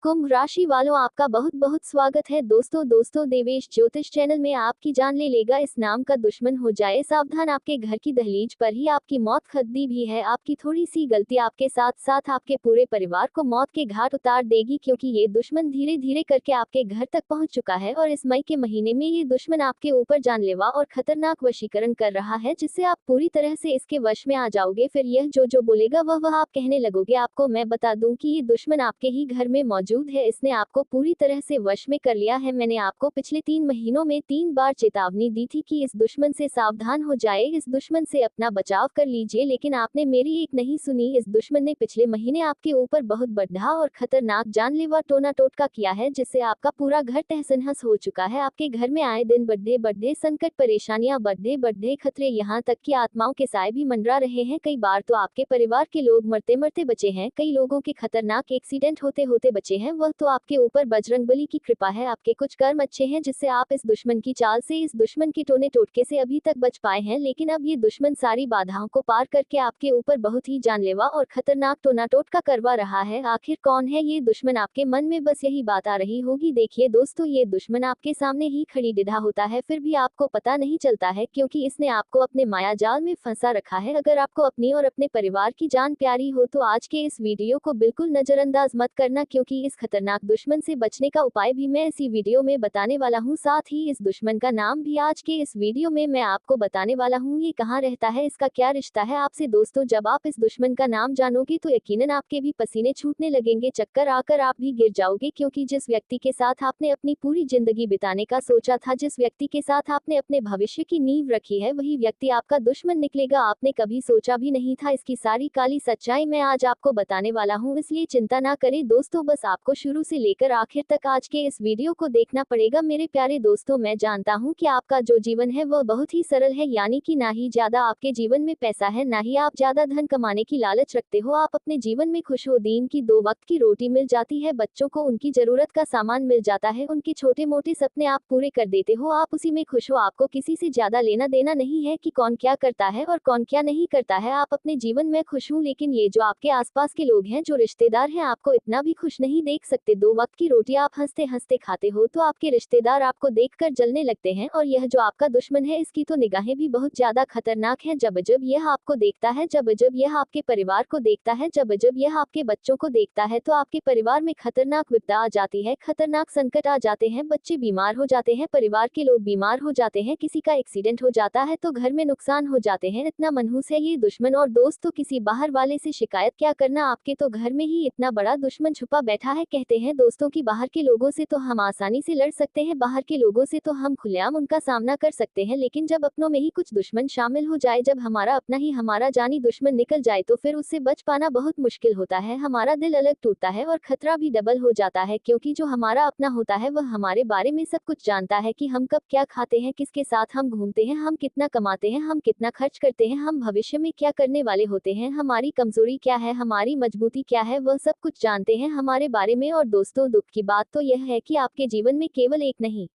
कुंभ राशि वालों, आपका बहुत बहुत स्वागत है। दोस्तों देवेश ज्योतिष चैनल में आपकी जान ले लेगा इस नाम का दुश्मन, हो जाए सावधान। आपके घर की दहलीज पर ही आपकी मौत खदी भी है। आपकी थोड़ी सी गलती आपके साथ साथ आपके पूरे परिवार को मौत के घाट उतार देगी, क्योंकि ये दुश्मन धीरे धीरे करके आपके घर तक पहुंच चुका है और इस मई के महीने में ये दुश्मन आपके ऊपर जानलेवा और खतरनाक वशीकरण कर रहा है, जिससे आप पूरी तरह से इसके वश में आ जाओगे। फिर यह जो बोलेगा वह आप कहने लगोगे। आपको मैं बता दूं कि ये दुश्मन आपके ही घर में मौजूद है। इसने आपको पूरी तरह से वश में कर लिया है। मैंने आपको पिछले 3 महीनों में 3 बार चेतावनी दी थी कि इस दुश्मन से सावधान हो जाए, इस दुश्मन से अपना बचाव कर लीजिए, लेकिन आपने मेरी एक नहीं सुनी। इस दुश्मन ने पिछले महीने आपके ऊपर बहुत बड़ा और खतरनाक जानलेवा टोना टोटका किया है, जिससे आपका पूरा घर तहस नहस हो चुका है। आपके घर में आए दिन बढ़े संकट, परेशानियां, बढ़े खतरे, यहाँ तक कि आत्माओं के साए भी मंडरा रहे हैं। कई बार तो आपके परिवार के लोग मरते मरते बचे हैं, कई लोगों के खतरनाक एक्सीडेंट होते होते बचे हैं। वह तो आपके ऊपर बजरंगबली की कृपा है। आपके कुछ कर्म अच्छे हैं जिससे आप इस दुश्मन की चाल से, इस दुश्मन के टोने टोटके से अभी तक बच पाए हैं, लेकिन अब ये दुश्मन सारी बाधाओं को पार करके आपके ऊपर बहुत ही जानलेवा और खतरनाक टोना टोटका करवा रहा है। आखिर कौन है ये दुश्मन? आपके मन में बस यही बात आ रही होगी। देखिए दोस्तों, ये दुश्मन आपके सामने ही खड़ी डिधा होता है, फिर भी आपको पता नहीं चलता है, क्योंकि इसने आपको अपने माया जाल में फंसा रखा है। अगर आपको अपनी और अपने परिवार की जान प्यारी हो तो आज के इस वीडियो को बिल्कुल नजरअंदाज मत करना, क्योंकि इस खतरनाक दुश्मन से बचने का उपाय भी मैं इसी वीडियो में बताने वाला हूँ। साथ ही इस दुश्मन का नाम भी आज के इस वीडियो में मैं आपको बताने वाला हूँ। ये कहाँ रहता है, इसका क्या रिश्ता है आपसे। दोस्तों, जब आप इस दुश्मन का नाम जानोगे तो यकीनन आपके भी पसीने छूटने लगेंगे, चक्कर आकर आप भी गिर जाओगे, क्योंकि जिस व्यक्ति के साथ आपने अपनी पूरी जिंदगी बिताने का सोचा था, जिस व्यक्ति के साथ आपने अपने भविष्य की नींव रखी है, वही व्यक्ति आपका दुश्मन निकलेगा। आपने कभी सोचा भी नहीं था। इसकी सारी काली सच्चाई मैं आज आपको बताने वाला हूँ, इसलिए चिंता ना करें दोस्तों। बस आपको शुरू से लेकर आखिर तक आज के इस वीडियो को देखना पड़ेगा। मेरे प्यारे दोस्तों, मैं जानता हूं कि आपका जो जीवन है वह बहुत ही सरल है, यानी कि ना ही ज्यादा आपके जीवन में पैसा है, ना ही आप ज्यादा धन कमाने की लालच रखते हो। आप अपने जीवन में खुश हो, दिन की 2 वक्त की रोटी मिल जाती है, बच्चों को उनकी जरूरत का सामान मिल जाता है, उनके छोटे मोटे सपने आप पूरे कर देते हो, आप उसी में खुश हो। आपको किसी से ज्यादा लेना देना नहीं है कि कौन क्या करता है और कौन क्या नहीं करता है। आप अपने जीवन में खुश हो, लेकिन ये जो आपके आसपास के लोग हैं, जो रिश्तेदार हैं, आपको इतना भी खुश नहीं देख सकते। 2 वक्त की रोटी आप हंसते हंसते खाते हो तो आपके रिश्तेदार आपको देखकर जलने लगते हैं, और यह जो आपका दुश्मन है, इसकी तो निगाहें भी बहुत ज्यादा खतरनाक हैं। जब जब यह आपको देखता है, जब जब यह आपके परिवार को देखता है, जब जब यह आपके बच्चों को देखता है, तो आपके परिवार में खतरनाक विपदा आ जाती है, खतरनाक संकट आ जाते हैं, बच्चे बीमार हो जाते हैं, परिवार के लोग बीमार हो जाते हैं, किसी का एक्सीडेंट हो जाता है तो घर में नुकसान हो जाते हैं। इतना मनहूस है ये दुश्मन। और दोस्तों, किसी बाहर वाले से शिकायत क्या करना, आपके तो घर में ही इतना बड़ा दुश्मन छुपा बैठा है। कहते हैं दोस्तों कि बाहर के लोगों से तो हम आसानी से लड़ सकते हैं, बाहर के लोगों से तो हम खुलेआम उनका सामना कर सकते हैं, लेकिन जब अपनों में ही कुछ दुश्मन शामिल हो जाए, जब हमारा अपना ही हमारा जानी दुश्मन निकल जाए, तो फिर उससे बच पाना बहुत मुश्किल होता है। हमारा दिल अलग टूटता है और खतरा भी डबल हो जाता है, क्योंकि जो हमारा अपना होता है वह हमारे बारे में सब कुछ जानता है, कि हम कब क्या खाते हैं, किसके साथ हम घूमते हैं, हम कितना कमाते हैं, हम कितना खर्च करते हैं, हम भविष्य में क्या करने वाले होते हैं, हमारी कमजोरी क्या है, हमारी मजबूती क्या है, वह सब कुछ जानते हैं हमारे बारे में। और दोस्तों, दुख की बात तो यह है कि आपके जीवन में केवल एक नहीं,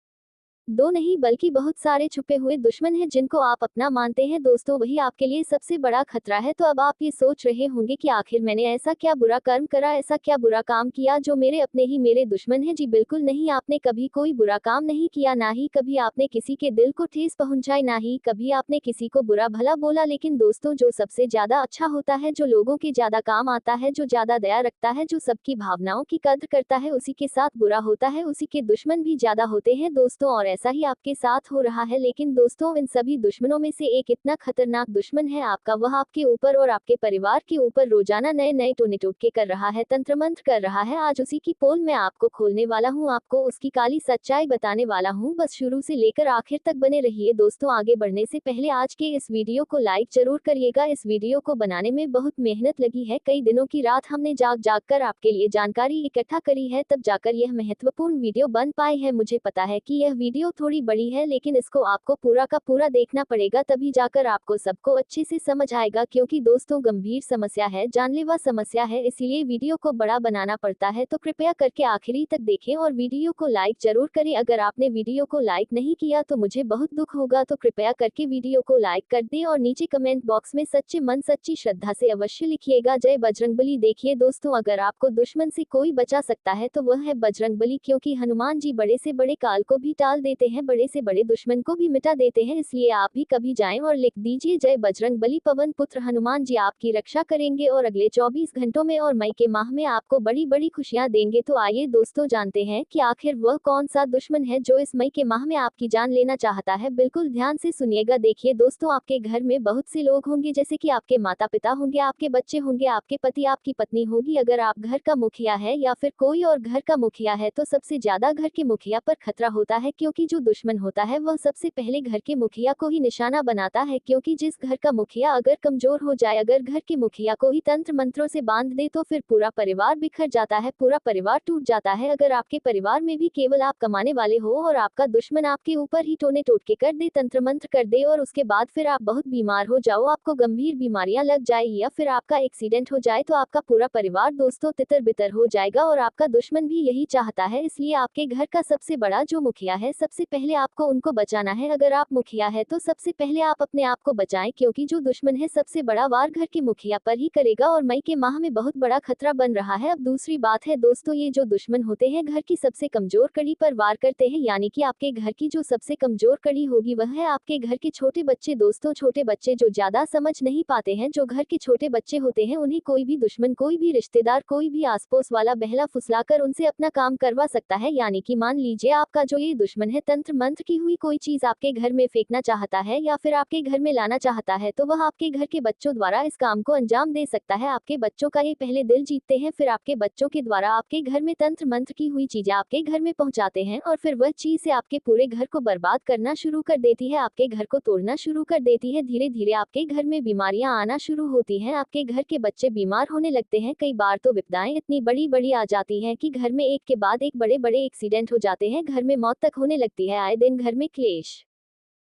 2 नहीं, बल्कि बहुत सारे छुपे हुए दुश्मन हैं, जिनको आप अपना मानते हैं। दोस्तों, वही आपके लिए सबसे बड़ा खतरा है। तो अब आप ये सोच रहे होंगे कि आखिर मैंने ऐसा क्या बुरा कर्म करा, ऐसा क्या बुरा काम किया जो मेरे अपने ही मेरे दुश्मन है। जी बिल्कुल नहीं, आपने कभी कोई बुरा काम नहीं किया, ना ही कभी आपने किसी के दिल को ठेस पहुंचाई, ना ही कभी आपने किसी को बुरा भला बोला। लेकिन दोस्तों, जो सबसे ज्यादा अच्छा होता है, जो लोगों के ज्यादा काम आता है, जो ज्यादा दया रखता है, जो सबकी भावनाओं की कद्र करता है, उसी के साथ बुरा होता है, उसी के दुश्मन भी ज्यादा होते हैं दोस्तों। और ऐसा ही आपके साथ हो रहा है। लेकिन दोस्तों, इन सभी दुश्मनों में से एक इतना खतरनाक दुश्मन है आपका, वह आपके ऊपर और आपके परिवार के ऊपर रोजाना नए नए टोने टोटके कर रहा है, तंत्र मंत्र कर रहा है। आज उसी की पोल मैं आपको खोलने वाला हूँ, आपको उसकी काली सच्चाई बताने वाला हूँ। बस शुरू से लेकर आखिर तक बने रहिए दोस्तों। आगे बढ़ने से पहले आज के इस वीडियो को लाइक जरूर करिएगा। इस वीडियो को बनाने में बहुत मेहनत लगी है, कई दिनों की रात हमने जाग जाग कर आपके लिए जानकारी इकट्ठा करी है, तब जाकर यह महत्वपूर्ण वीडियो बन पाई है। मुझे पता है कि यह वीडियो वीडियो थोड़ी बड़ी है, लेकिन इसको आपको पूरा का पूरा देखना पड़ेगा, तभी जाकर आपको सबको अच्छे से समझ आएगा, क्योंकि दोस्तों गंभीर समस्या है, जानलेवा समस्या है, इसीलिए वीडियो को बड़ा बनाना पड़ता है। तो कृपया करके आखिरी तक देखें और वीडियो को लाइक जरूर करें। अगर आपने वीडियो को लाइक नहीं किया तो मुझे बहुत दुख होगा, तो कृपया करके वीडियो को लाइक कर दें और नीचे कमेंट बॉक्स में सच्चे मन सच्ची श्रद्धा से अवश्य लिखिएगा, जय बजरंगबली। देखिए दोस्तों, अगर आपको दुश्मन से कोई बचा सकता है तो वह है बजरंगबली, क्योंकि हनुमान जी बड़े से बड़े काल को भी टाल देते हैं, बड़े से बड़े दुश्मन को भी मिटा देते हैं। इसलिए आप भी कभी जाएं और लिख दीजिए, जय बजरंगबली, पवन पुत्र हनुमान जी आपकी रक्षा करेंगे और अगले 24 घंटों में और मई के माह में आपको बड़ी बड़ी खुशियां देंगे। तो आइए दोस्तों जानते हैं कि आखिर वह कौन सा दुश्मन है जो इस मई के माह में आपकी जान लेना चाहता है। बिल्कुल ध्यान से सुनिएगा। देखिए दोस्तों, आपके घर में बहुत से लोग होंगे, जैसे कि आपके माता पिता होंगे, आपके बच्चे होंगे, आपके पति, आपकी पत्नी होगी। अगर आप घर का मुखिया है या फिर कोई और घर का मुखिया है तो सबसे ज्यादा घर के मुखिया पर खतरा होता है, क्योंकि जो दुश्मन होता है वह सबसे पहले घर के मुखिया को ही निशाना बनाता है। क्योंकि जिस घर का मुखिया अगर कमजोर हो जाए, अगर घर के मुखिया को ही तंत्र मंत्रों से बांध दे तो फिर पूरा परिवार बिखर जाता है, पूरा परिवार टूट जाता है। अगर आपके परिवार में भी केवल आप कमाने वाले हो और आपका दुश्मन आपके ऊपर ही टोने टोटके कर दे, तंत्र मंत्र कर दे और उसके बाद फिर आप बहुत बीमार हो जाओ, आपको गंभीर बीमारियां लग जाए या फिर आपका एक्सीडेंट हो जाए, तो आपका पूरा परिवार दोस्तों तितर बितर हो जाएगा और आपका दुश्मन भी यही चाहता है। इसलिए आपके घर का सबसे बड़ा जो मुखिया है, सबसे पहले आपको उनको बचाना है। अगर आप मुखिया है तो सबसे पहले आप अपने आप को बचाएं, क्योंकि जो दुश्मन है सबसे बड़ा वार घर के मुखिया पर ही करेगा और मई के माह में बहुत बड़ा खतरा बन रहा है। अब दूसरी बात है दोस्तों, ये जो दुश्मन होते हैं घर की सबसे कमजोर कड़ी पर वार करते हैं, यानी कि आपके घर की जो सबसे कमजोर कड़ी होगी वह है आपके घर के छोटे बच्चे। दोस्तों छोटे बच्चे जो ज्यादा समझ नहीं पाते हैं, जो घर के छोटे बच्चे होते हैं, उन्हें कोई भी दुश्मन, कोई भी रिश्तेदार, कोई भी आस पड़ोस वाला बहला फुसलाकर उनसे अपना काम करवा सकता है। यानी कि मान लीजिए आपका जो ये दुश्मन है तंत्र मंत्र की हुई कोई चीज आपके घर में फेंकना चाहता है या फिर आपके घर में लाना चाहता है, तो वह आपके घर के बच्चों द्वारा इस काम को अंजाम दे सकता है। आपके बच्चों का ये पहले दिल जीतते हैं, फिर आपके बच्चों के द्वारा आपके घर में तंत्र मंत्र की हुई चीजें आपके घर में पहुंचाते हैं और फिर वह चीज से आपके पूरे घर को बर्बाद करना शुरू कर देती है, आपके घर को तोड़ना शुरू कर देती है। धीरे धीरे आपके घर में बीमारियां आना शुरू होती हैं, आपके घर के बच्चे बीमार होने लगते हैं। कई बार तो विपदाएं इतनी बड़ी बड़ी आ जाती हैं कि घर में एक के बाद एक बड़े बड़े एक्सीडेंट हो जाते हैं, घर में मौत तक होने लगती है। आए दिन घर में क्लेश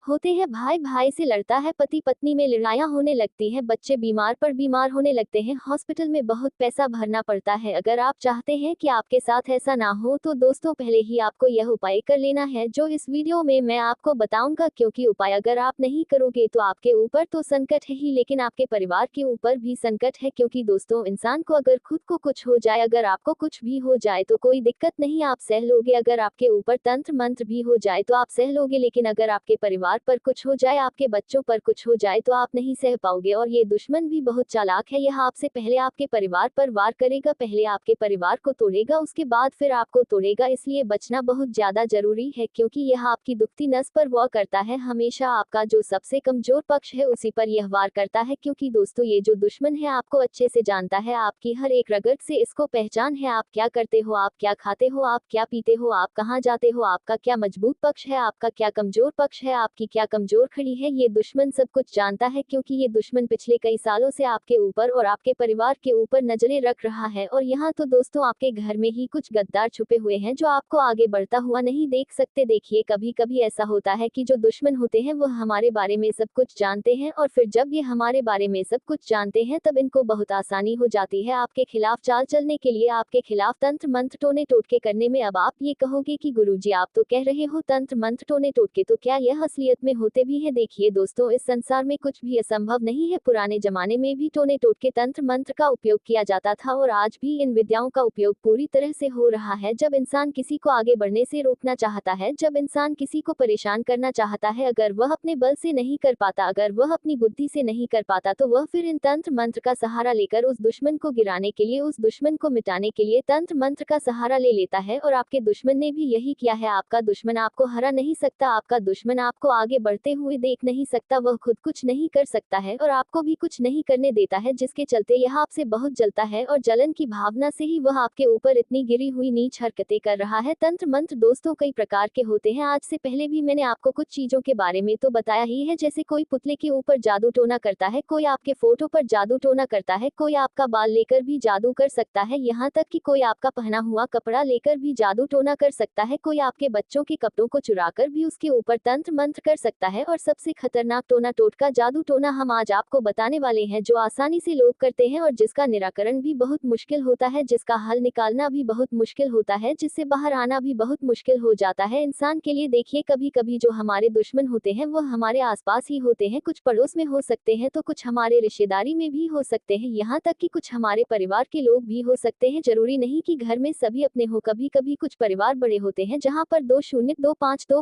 होते हैं, भाई भाई से लड़ता है, पति पत्नी में लड़ाइयां होने लगती हैं, बच्चे बीमार पर बीमार होने लगते हैं, हॉस्पिटल में बहुत पैसा भरना पड़ता है। अगर आप चाहते हैं कि आपके साथ ऐसा ना हो तो दोस्तों पहले ही आपको यह उपाय कर लेना है जो इस वीडियो में मैं आपको बताऊंगा, क्योंकि उपाय अगर आप नहीं करोगे तो आपके ऊपर तो संकट है ही, लेकिन आपके परिवार के ऊपर भी संकट है। क्योंकि दोस्तों इंसान को अगर खुद को कुछ हो जाए, अगर आपको कुछ भी हो जाए तो कोई दिक्कत नहीं, आप सह लोगे। अगर आपके ऊपर तंत्र मंत्र भी हो जाए तो आप सह लोगे, लेकिन अगर आपके परिवार पर कुछ हो जाए, आपके बच्चों पर कुछ हो जाए तो आप नहीं सह पाओगे। और ये दुश्मन भी बहुत चालाक है, यह आपसे पहले आपके परिवार पर वार करेगा, पहले आपके परिवार को तोड़ेगा, उसके बाद फिर आपको तोड़ेगा। इसलिए बचना बहुत ज्यादा जरूरी है, क्योंकि यह आपकी दुखती नस पर वार करता है, हमेशा आपका जो सबसे कमजोर पक्ष है उसी पर यह वार करता है। क्योंकि दोस्तों ये जो दुश्मन है आपको अच्छे से जानता है, आपकी हर एक रगत से इसको पहचान है, आप क्या करते हो, आप क्या खाते हो, आप क्या पीते हो, आप कहाँ जाते हो, आपका क्या मजबूत पक्ष है, आपका क्या कमजोर पक्ष है, आपकी क्या कमजोर खड़ी है, ये दुश्मन सब कुछ जानता है। क्योंकि ये दुश्मन पिछले कई सालों से आपके ऊपर और आपके परिवार के ऊपर नजरें रख रहा है। और यहाँ तो दोस्तों आपके घर में ही कुछ गद्दार छुपे हुए हैं जो आपको आगे बढ़ता हुआ नहीं देख सकते। देखिए कभी कभी ऐसा होता है कि जो दुश्मन होते हैं वो हमारे बारे में सब कुछ जानते हैं, और फिर जब ये हमारे बारे में सब कुछ जानते हैं तब इनको बहुत आसानी हो जाती है आपके खिलाफ चाल चलने के लिए, आपके खिलाफ तंत्र मंत्र टोने टोटके करने में। अब आप ये कहोगे कि गुरुजी आप तो कह रहे हो तंत्र मंत्र टोने टोटके, तो क्या यह असलियत में होते भी है? देखिए दोस्तों इस संसार में कुछ भी असंभव नहीं है, पुराने जमाने में भी टोने टोटके तंत्र मंत्र का उपयोग किया जाता था और आज भी इन विद्याओं का उपयोग पूरी तरह से हो रहा है। जब इंसान किसी को आगे बढ़ने से रोकना चाहता है, जब इंसान किसी को परेशान करना चाहता है, अगर वह अपने बल से नहीं कर पाता, अगर वह अपनी बुद्धि से नहीं कर पाता, तो वह फिर इन तंत्र मंत्र का सहारा लेकर उस दुश्मन को गिराने के लिए, उस दुश्मन को मिटाने के लिए तंत्र मंत्र का सहारा ले लेता है। और आपके दुश्मन ने भी यही किया है, आपका दुश्मन आपको हरा नहीं सकता, आपका दुश्मन आपको आगे बढ़ते हुए देख नहीं सकता, वह खुद कुछ नहीं कर सकता है और आपको भी कुछ नहीं करने देता है, जिसके चलते यह आपसे बहुत जलता है और जलन की भावना से ही वह आपके ऊपर इतनी गिरी हुई नीच हरकतें कर रहा है। तंत्र मंत्र दोस्तों कई प्रकार के होते हैं। आज से पहले भी मैंने आपको कुछ चीजों के बारे में तो बताया ही है, जैसे कोई पुतले के ऊपर जादू टोना करता है, कोई आपके फोटो पर जादू टोना करता है, कोई आपका बाल लेकर भी जादू कर सकता है, यहाँ तक कि कोई आपका पहना हुआ कपड़ा लेकर भी जादू टोना कर सकता है, कोई आपके बच्चों के कपड़ों को चुराकर भी उसके ऊपर तंत्र मंत्र कर सकता है। और सबसे खतरनाक टोना टोटका जादू टोना हम आज आपको बताने वाले हैं, जो आसानी से लोग करते हैं और जिसका निराकरण भी बहुत मुश्किल होता है, जिसका हल निकालना भी बहुत मुश्किल होता है, जिससे बाहर आना भी बहुत मुश्किल हो जाता है इंसान के लिए। देखिए, कभी कभी जो हमारे दुश्मन होते हैं वो हमारे आसपास ही होते हैं, कुछ पड़ोस में हो सकते हैं तो कुछ हमारे रिश्तेदारी में भी हो सकते हैं, यहाँ तक कि कुछ हमारे परिवार के लोग भी हो सकते हैं। जरूरी नहीं कि घर में सभी अपने हो, कभी कभी कुछ परिवार बड़े होते हैं जहाँ पर 2 0 2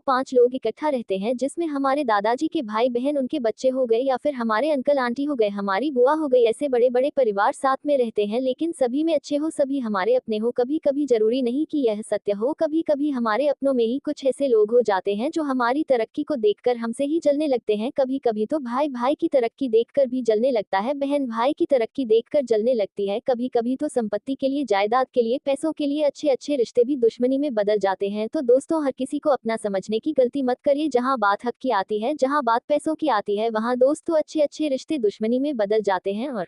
5 लोग इकट्ठा रहते हैं, जिसमें हमारे दादाजी के भाई बहन, उनके बच्चे हो गए या फिर हमारे अंकल आंटी हो गए, हमारी बुआ हो गई, ऐसे बड़े बड़े परिवार साथ में रहते हैं, लेकिन सभी में अच्छे हो, सभी हमारे अपने हो। कभी कभी जरूरी नहीं कि यह सत्य हो, कभी कभी हमारे अपनों में ही कुछ ऐसे लोग हो जाते हैं जो हमारी तरक्की को देखकर हमसे ही जलने लगते हैं। कभी कभी तो भाई भाई की तरक्की देखकर भी जलने लगता है, बहन भाई की तरक्की देखकर जलने लगती है, कभी कभी तो संपत्ति के लिए, जायदाद के लिए, पैसों के लिए अच्छे अच्छे रिश्ते भी दुश्मनी में बदल जाते हैं। तो दोस्तों, हर किसी को अपना समझने की गलती मत करिए। जहां बात हक की आती है, जहां बात पैसों की आती है, वहां दोस्तों अच्छे अच्छे रिश्ते दुश्मनी में बदल जाते हैं और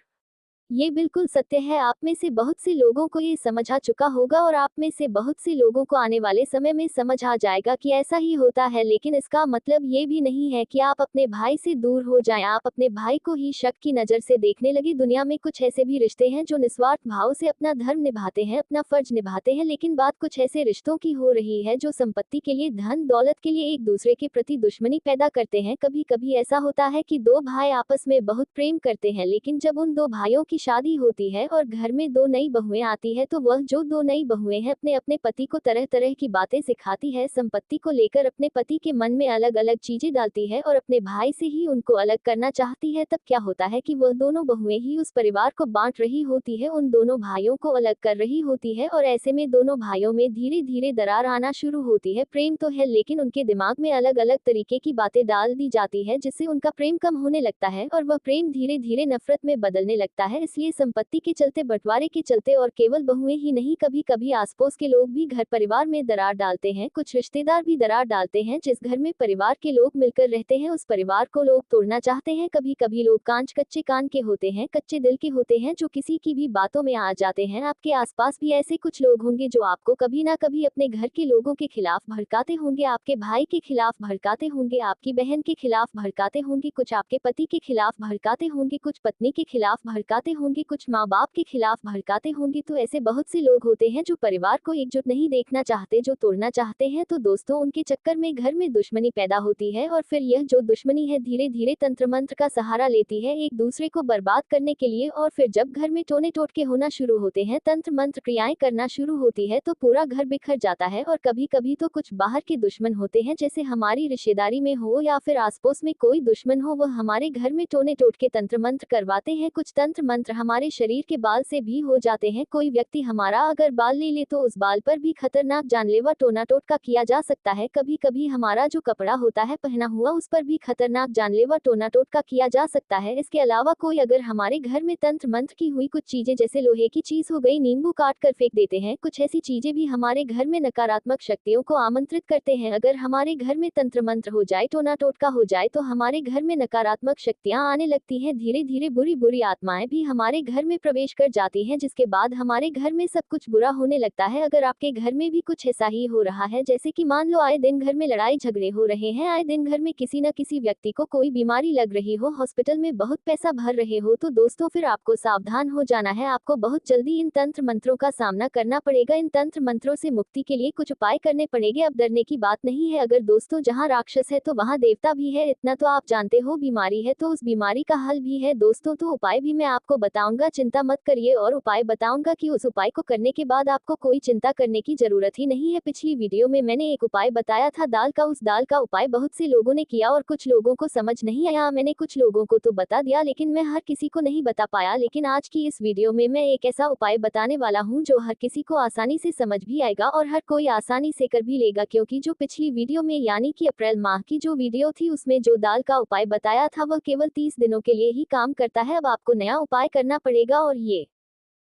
ये बिल्कुल सत्य है। आप में से बहुत से लोगों को ये समझ आ चुका होगा और आप में से बहुत से लोगों को आने वाले समय में समझ आ जाएगा कि ऐसा ही होता है, लेकिन इसका मतलब ये भी नहीं है कि आप अपने भाई से दूर हो जाएं, आप अपने भाई को ही शक की नज़र से देखने लगे। दुनिया में कुछ ऐसे भी रिश्ते हैं जो निस्वार्थ भाव से अपना धर्म निभाते हैं, अपना फर्ज निभाते हैं, लेकिन बात कुछ ऐसे रिश्तों की हो रही है जो संपत्ति के लिए, धन दौलत के लिए एक दूसरे के प्रति दुश्मनी पैदा करते हैं। कभी कभी ऐसा होता है कि दो भाई आपस में बहुत प्रेम करते हैं, लेकिन जब उन दो भाइयों की शादी होती है और घर में दो नई बहुएं आती है, तो वह जो दो नई बहुएं हैं अपने अपने पति को तरह तरह की बातें सिखाती है, संपत्ति को लेकर अपने पति के मन में अलग अलग चीजें डालती है और अपने भाई से ही उनको अलग करना चाहती है। तब क्या होता है कि वह दोनों बहुएं ही उस परिवार को बांट रही होती है, उन दोनों भाइयों को अलग कर रही होती है और ऐसे में दोनों भाइयों में धीरे धीरे दरार आना शुरू होती है। प्रेम तो है, लेकिन उनके दिमाग में अलग अलग तरीके की बातें डाल दी जाती है, जिससे उनका प्रेम कम होने लगता है और वह प्रेम धीरे धीरे नफरत में बदलने लगता है। इसलिए संपत्ति के चलते, बंटवारे के चलते, और केवल बहुएं ही नहीं, कभी कभी आसपास के लोग भी घर परिवार में दरार डालते हैं, कुछ रिश्तेदार भी दरार डालते हैं। जिस घर में परिवार के लोग मिलकर रहते हैं, उस परिवार को लोग तोड़ना चाहते हैं। कभी कभी लोग कच्चे कान के होते हैं, कच्चे दिल के होते हैं, जो किसी की भी बातों में आ जाते हैं। आपके आसपास भी ऐसे कुछ लोग होंगे जो आपको कभी ना कभी अपने घर के लोगों के खिलाफ भड़काते होंगे, आपके भाई के खिलाफ भड़काते होंगे, आपकी बहन के खिलाफ भड़काते होंगे, कुछ आपके पति के खिलाफ भड़काते होंगे, कुछ पत्नी के खिलाफ भड़काते होंगे, कुछ माँ बाप के खिलाफ भड़काते होंगे। तो ऐसे बहुत से लोग होते हैं जो परिवार को एकजुट नहीं देखना चाहते, जो तोड़ना चाहते हैं। तो दोस्तों, उनके चक्कर में घर में दुश्मनी पैदा होती है और फिर यह जो दुश्मनी है धीरे धीरे तंत्र मंत्र का सहारा लेती है एक दूसरे को बर्बाद करने के लिए। और फिर जब घर में टोने टोटके होना शुरू होते हैं, तंत्र मंत्र क्रियाएं करना शुरू होती है, तो पूरा घर बिखर जाता है। और कभी कभी तो कुछ बाहर के दुश्मन होते हैं, जैसे हमारी रिश्तेदारी में हो या फिर आसपास में कोई दुश्मन हो, वह हमारे घर में टोने टोटके तंत्र मंत्र करवाते हैं। कुछ तंत्र मंत्र हमारे शरीर के बाल से भी हो जाते हैं। कोई व्यक्ति हमारा अगर बाल ले ले तो उस बाल पर भी खतरनाक जानलेवा टोना टोटका किया जा सकता है। कभी कभी हमारा जो कपड़ा होता है पहना हुआ, उस पर भी खतरनाक जानलेवा टोना टोटका किया जा सकता है। इसके अलावा कोई अगर हमारे घर में तंत्र मंत्र की हुई कुछ चीजें, जैसे लोहे की चीज हो गई, नींबू काट कर फेंक देते हैं, कुछ ऐसी चीजें भी हमारे घर में नकारात्मक शक्तियों को आमंत्रित करते हैं। अगर हमारे घर में तंत्र मंत्र हो जाए, टोना टोटका हो जाए, तो हमारे घर में नकारात्मक शक्तियां आने लगती हैं। धीरे धीरे बुरी बुरी आत्माएं भी हमारे घर में प्रवेश कर जाती हैं, जिसके बाद हमारे घर में सब कुछ बुरा होने लगता है। अगर आपके घर में भी कुछ ऐसा ही हो रहा है, जैसे कि मान लो आए दिन घर में लड़ाई झगड़े हो रहे हैं, आए दिन घर में किसी न किसी व्यक्ति को कोई बीमारी लग रही हो, हॉस्पिटल में बहुत पैसा भर रहे हो, तो दोस्तों फिर आपको सावधान हो जाना है। आपको बहुत जल्दी इन तंत्र मंत्रों का सामना करना पड़ेगा। इन तंत्र मंत्रों से मुक्ति के लिए कुछ उपाय करने पड़ेंगे। अब डरने की बात नहीं है। अगर दोस्तों जहाँ राक्षस है तो वहाँ देवता भी है, इतना तो आप जानते हो। बीमारी है तो उस बीमारी का हल भी है दोस्तों, तो उपाय भी मैं आपको बताऊंगा, चिंता मत करिए, और उपाय बताऊंगा कि उस उपाय को करने के बाद आपको कोई चिंता करने की जरूरत ही नहीं है। पिछली वीडियो में मैंने एक उपाय बताया था दाल का, उस दाल का उपाय बहुत से लोगों ने किया और कुछ लोगों को समझ नहीं आया। मैंने कुछ लोगों को तो बता दिया, लेकिन मैं हर किसी को नहीं बता पाया। लेकिन आज की इस वीडियो में मैं एक ऐसा उपाय बताने वाला हूँ जो हर किसी को आसानी से समझ भी आएगा और हर कोई आसानी से कर भी लेगा, क्योंकि जो पिछली वीडियो में यानी कि अप्रैल माह की जो वीडियो थी उसमें जो दाल का उपाय बताया था वह केवल 30 दिनों के लिए ही काम करता है। अब आपको नया उपाय करना पड़ेगा और ये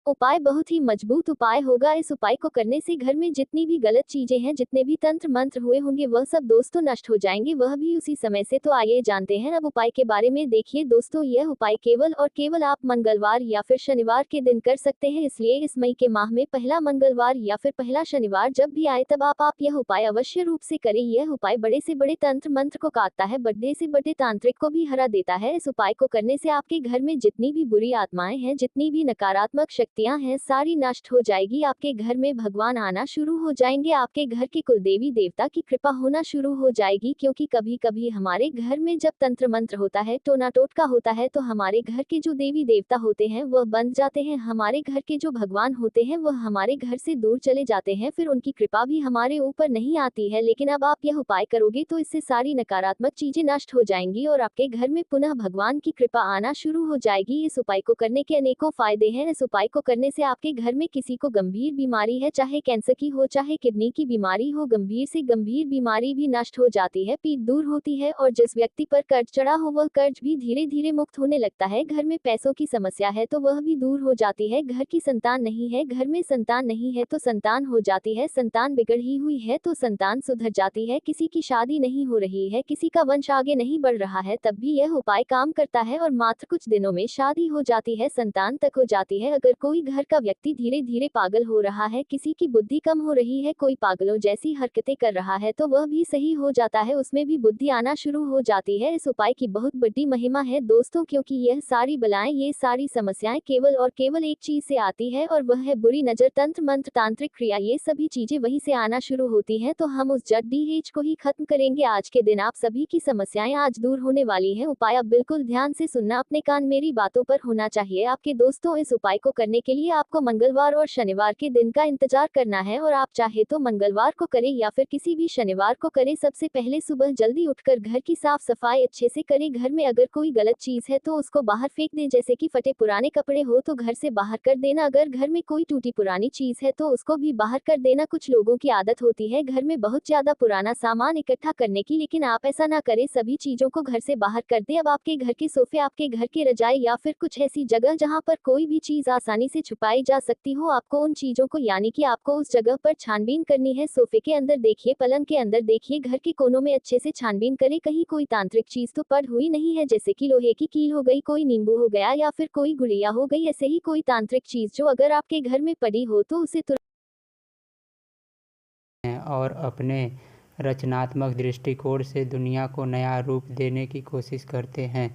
उपाय बहुत ही मजबूत उपाय होगा। इस उपाय को करने से घर में जितनी भी गलत चीजें हैं, जितने भी तंत्र मंत्र हुए होंगे, वह सब दोस्तों नष्ट हो जाएंगे, वह भी उसी समय से। तो आइए जानते हैं अब उपाय के बारे में। देखिए दोस्तों, यह उपाय केवल और केवल आप मंगलवार या फिर शनिवार के दिन कर सकते हैं, इसलिए इस मई के माह में पहला मंगलवार या फिर पहला शनिवार जब भी आए तब आप यह उपाय अवश्य रूप से करें। यह उपाय बड़े से बड़े तंत्र मंत्र को काटता है, बड़े से बड़े तांत्रिक को भी हरा देता है। इस उपाय को करने से आपके घर में जितनी भी बुरी आत्माएं हैं, जितनी भी नकारात्मक शक्तियां हैं, सारी नष्ट हो जाएगी। आपके घर में भगवान आना शुरू हो जाएंगे, आपके घर के कुल देवी देवता की कृपा होना शुरू हो जाएगी। क्योंकि कभी कभी हमारे घर में जब तंत्र मंत्र होता है, टोना टोटका होता है, तो हमारे घर के जो देवी देवता होते हैं वह बन जाते हैं, हमारे घर के जो भगवान होते हैं वह हमारे घर से दूर चले जाते हैं, फिर उनकी कृपा भी हमारे ऊपर नहीं आती है। लेकिन अब आप यह उपाय करोगे तो इससे सारी नकारात्मक चीजें नष्ट हो जाएंगी और आपके घर में पुनः भगवान की कृपा आना शुरू हो जाएगी। इस उपाय को करने के अनेकों फायदे हैं। इस उपाय को करने से आपके घर में किसी को गंभीर बीमारी है, चाहे कैंसर की हो, चाहे किडनी की बीमारी हो, गंभीर से गंभीर बीमारी भी नष्ट हो जाती है, पीठ दूर होती है, और जिस व्यक्ति पर कर्ज चढ़ा हो वह कर्ज भी धीरे धीरे मुक्त होने लगता है। घर में पैसों की समस्या है तो वह भी दूर हो जाती है। घर की संतान नहीं है, घर में संतान नहीं है तो संतान हो जाती है। संतान बिगड़ी हुई है तो संतान सुधर जाती है। किसी की शादी नहीं हो रही है, किसी का वंश आगे नहीं बढ़ रहा है, तब भी यह उपाय काम करता है और मात्र कुछ दिनों में शादी हो जाती है, संतान तक हो जाती है। अगर कोई घर का व्यक्ति धीरे धीरे पागल हो रहा है, किसी की बुद्धि कम हो रही है, कोई पागलों जैसी हरकतें कर रहा है, तो वह भी सही हो जाता है, उसमें भी बुद्धि आना शुरू हो जाती है। इस उपाय की बहुत बड़ी महिमा है दोस्तों, क्योंकि यह सारी बलाएं, ये सारी समस्याएं केवल और केवल एक चीज से आती है और वह है बुरी नजर, तंत्र मंत्र, तांत्रिक क्रिया, ये सभी चीजें वहीं से आना शुरू होती हैं। तो हम उस जड़ को ही खत्म करेंगे आज के दिन। आप सभी की समस्याएं आज दूर होने वाली हैं। उपाय अब बिल्कुल ध्यान से सुनना, अपने कान मेरी बातों पर होना चाहिए आपके दोस्तों। इस उपाय को करने के लिए आपको मंगलवार और शनिवार के दिन का इंतजार करना है, और आप चाहे तो मंगलवार को करें या फिर किसी भी शनिवार को करें। सबसे पहले सुबह जल्दी उठकर घर की साफ सफाई अच्छे से करें। घर में अगर कोई गलत चीज है तो उसको बाहर फेंक दें, जैसे कि फटे पुराने कपड़े हो तो घर से बाहर कर देना। अगर घर में कोई टूटी पुरानी चीज है तो उसको भी बाहर कर देना। कुछ लोगों की आदत होती है घर में बहुत ज्यादा पुराना सामान इकट्ठा करने की, लेकिन आप ऐसा ना करें, सभी चीजों को घर से बाहर कर दें। अब आपके घर के सोफे, आपके घर के रजाई या फिर कुछ ऐसी जगह जहां पर कोई भी चीज आसानी से छुपाई जा सकती हो, आपको उन चीजों को यानी कि आपको उस जगह पर छानबीन करनी है। सोफे के अंदर देखिए, पलंग के अंदर देखिए, घर के कोनों में अच्छे से छानबीन करें, कहीं कोई तांत्रिक चीज तो पड़ हुई नहीं है, जैसे कि लोहे की कील हो गई, कोई नींबू हो गया या फिर कोई गुड़िया हो गई। ऐसे ही कोई तांत्रिक चीज जो अगर आपके घर में पड़ी हो तो उसे और अपने रचनात्मक दृष्टिकोण से दुनिया को नया रूप देने की कोशिश करते हैं।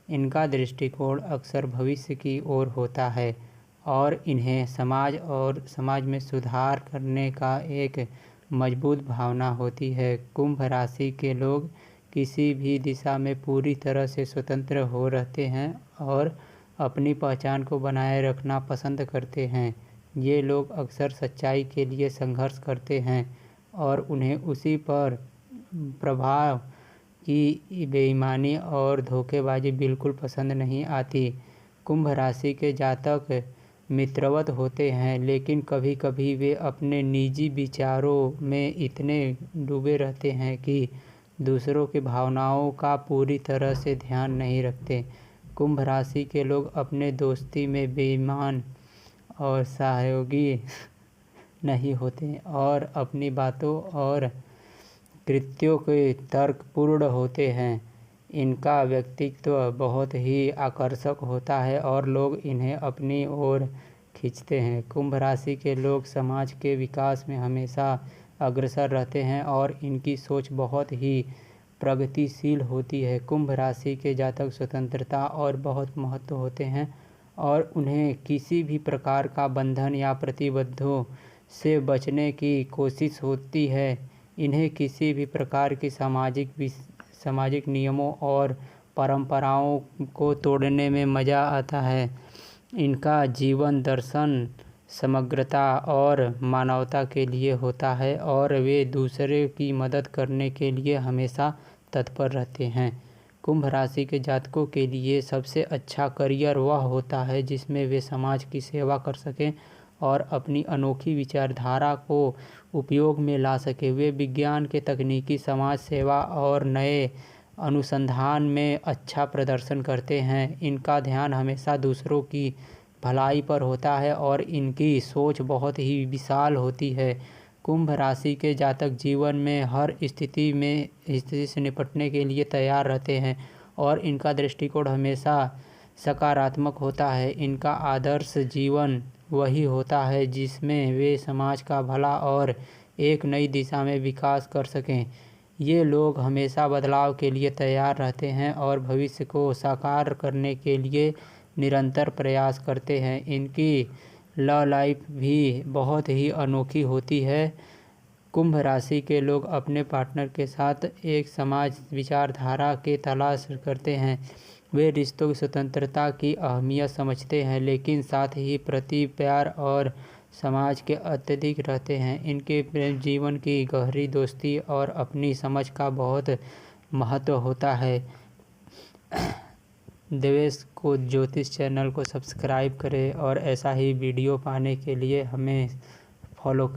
इनका दृष्टिकोण अक्सर भविष्य की ओर होता है और इन्हें समाज में सुधार करने का एक मजबूत भावना होती है। कुंभ राशि के लोग किसी भी दिशा में पूरी तरह से स्वतंत्र हो रहते हैं और अपनी पहचान को बनाए रखना पसंद करते हैं। ये लोग अक्सर सच्चाई के लिए संघर्ष करते हैं और उन्हें उसी पर प्रभाव की बेईमानी और धोखेबाजी बिल्कुल पसंद नहीं आती। कुंभ राशि के जातक मित्रवत होते हैं, लेकिन कभी कभी वे अपने निजी विचारों में इतने डूबे रहते हैं कि दूसरों की भावनाओं का पूरी तरह से ध्यान नहीं रखते। कुंभ राशि के लोग अपने दोस्ती में बेईमान और सहयोगी नहीं होते और अपनी बातों और कृत्यों के तर्कपूर्ण होते हैं। इनका व्यक्तित्व बहुत ही आकर्षक होता है और लोग इन्हें अपनी ओर खींचते हैं। कुंभ राशि के लोग समाज के विकास में हमेशा अग्रसर रहते हैं और इनकी सोच बहुत ही प्रगतिशील होती है। कुंभ राशि के जातक स्वतंत्रता और बहुत महत्व होते हैं और उन्हें किसी भी प्रकार का बंधन या प्रतिबद्धों से बचने की कोशिश होती है। इन्हें किसी भी प्रकार की सामाजिक नियमों और परंपराओं को तोड़ने में मज़ा आता है। इनका जीवन दर्शन समग्रता और मानवता के लिए होता है और वे दूसरे की मदद करने के लिए हमेशा तत्पर रहते हैं। कुंभ राशि के जातकों के लिए सबसे अच्छा करियर वह होता है जिसमें वे समाज की सेवा कर सकें और अपनी अनोखी विचारधारा को उपयोग में ला सकें। वे विज्ञान के तकनीकी, समाज सेवा और नए अनुसंधान में अच्छा प्रदर्शन करते हैं। इनका ध्यान हमेशा दूसरों की भलाई पर होता है और इनकी सोच बहुत ही विशाल होती है। कुंभ राशि के जातक जीवन में हर स्थिति से निपटने के लिए तैयार रहते हैं और इनका दृष्टिकोण हमेशा सकारात्मक होता है। इनका आदर्श जीवन वही होता है जिसमें वे समाज का भला और एक नई दिशा में विकास कर सकें। ये लोग हमेशा बदलाव के लिए तैयार रहते हैं और भविष्य को साकार करने के लिए निरंतर प्रयास करते हैं। इनकी लव लाइफ भी बहुत ही अनोखी होती है। कुंभ राशि के लोग अपने पार्टनर के साथ एक समाज विचारधारा के तलाश करते हैं। वे रिश्तों की स्वतंत्रता की अहमियत समझते हैं लेकिन साथ ही प्रति प्यार और समाज के अत्यधिक रहते हैं। इनके प्रेम जीवन की गहरी दोस्ती और अपनी समझ का बहुत महत्व होता है। देवेश को ज्योतिष चैनल को सब्सक्राइब करें और ऐसा ही वीडियो पाने के लिए हमें फॉलो करें।